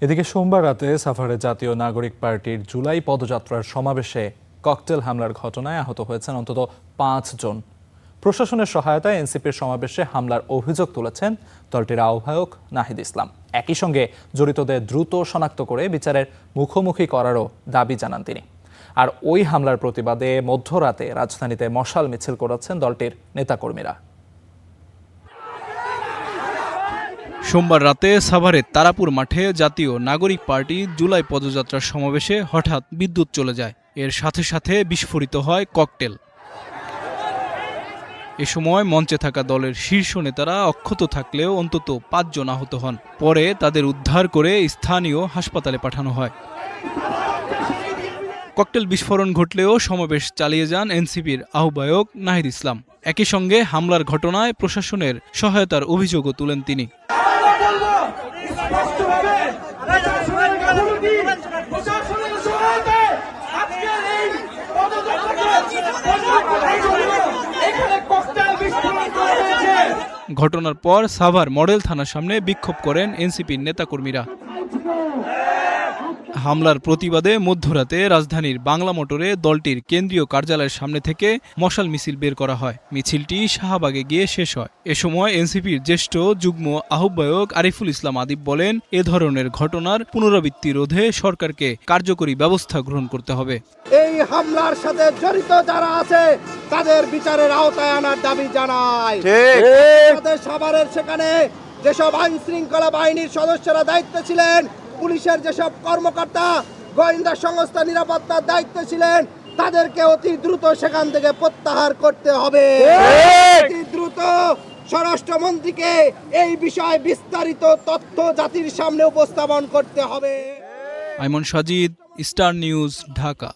এদিকে সোমবার রাতে সাভারে জাতীয় নাগরিক পার্টির জুলাই পদযাত্রার সমাবেশে ককটেল হামলার ঘটনায় আহত হয়েছেন অন্তত ৫ জন। প্রশাসনের সহায়তায় এনসিপির সমাবেশে হামলার অভিযোগ তুলেছেন দলটির আহ্বায়ক নাহিদ ইসলাম। একই সঙ্গে জড়িতদের দ্রুত শনাক্ত করে বিচারের মুখোমুখি করারও দাবি জানান তিনি। আর ওই হামলার প্রতিবাদে মধ্যরাতে রাজধানীতে মশাল মিছিল করেছেন দলটির নেতাকর্মীরা। সোমবার রাতে সাভারের তারাপুর মাঠে জাতীয় নাগরিক পার্টি জুলাই পদযাত্রার সমাবেশে হঠাৎ বিদ্যুৎ চলে যায়। এর সাথে সাথে বিস্ফোরিত হয় ককটেল। এ সময় মঞ্চে থাকা দলের শীর্ষ নেতারা অক্ষত থাকলেও অন্তত ৫ জন আহত হন। পরে তাদের উদ্ধার করে স্থানীয় হাসপাতালে পাঠানো হয়। ককটেল বিস্ফোরণ ঘটলেও সমাবেশ চালিয়ে যান এনসিপির আহ্বায়ক নাহিদ ইসলাম। একই সঙ্গে হামলার ঘটনায় প্রশাসনের সহায়তার অভিযোগও তুলেন তিনি। ঘটনার পর সাভার মডেল থানার সামনে বিক্ষোভ করেন এনসিপির নেতাকর্মীরা। হামলার প্রতিবাদে মধ্যরাতে রাজধানীর বাংলা মোটরে দলটির কেন্দ্রীয় কার্যালয়ের সামনে থেকে মশাল মিছিল বের করা হয়। মিছিলটি শাহবাগে গিয়ে শেষ হয়। এ সময় এনসিপির জ্যেষ্ঠ যুগ্ম আহ্বায়ক আরিফুল ইসলাম আদিব বলেন, এ ধরনের ঘটনার পুনরাবৃত্তি রোধে সরকারকে কার্যকরী ব্যবস্থা গ্রহণ করতে হবে। এই হামলার সাথে জড়িত যারা আছে তাদের বিচারের আওতায় আনার দাবি জানায়। সাভারের সেখানে যেসব আইন শৃঙ্খলা বাহিনীর সদস্যরা দায়িত্বে ছিলেন, পুলিশের যেসব কর্মকর্তা, গোয়েন্দা সংস্থা নিরাপত্তার দায়িত্বে ছিলেন, তাদেরকে অতি দ্রুত সেখান থেকে প্রত্যাহার করতে হবে। অতি দ্রুত স্বরাষ্ট্রমন্ত্রীকে এই বিষয়ে বিস্তারিত তথ্য জাতির সামনে উপস্থাপন করতে হবে। আইমন সাজিদ, স্টার নিউজ, ঢাকা।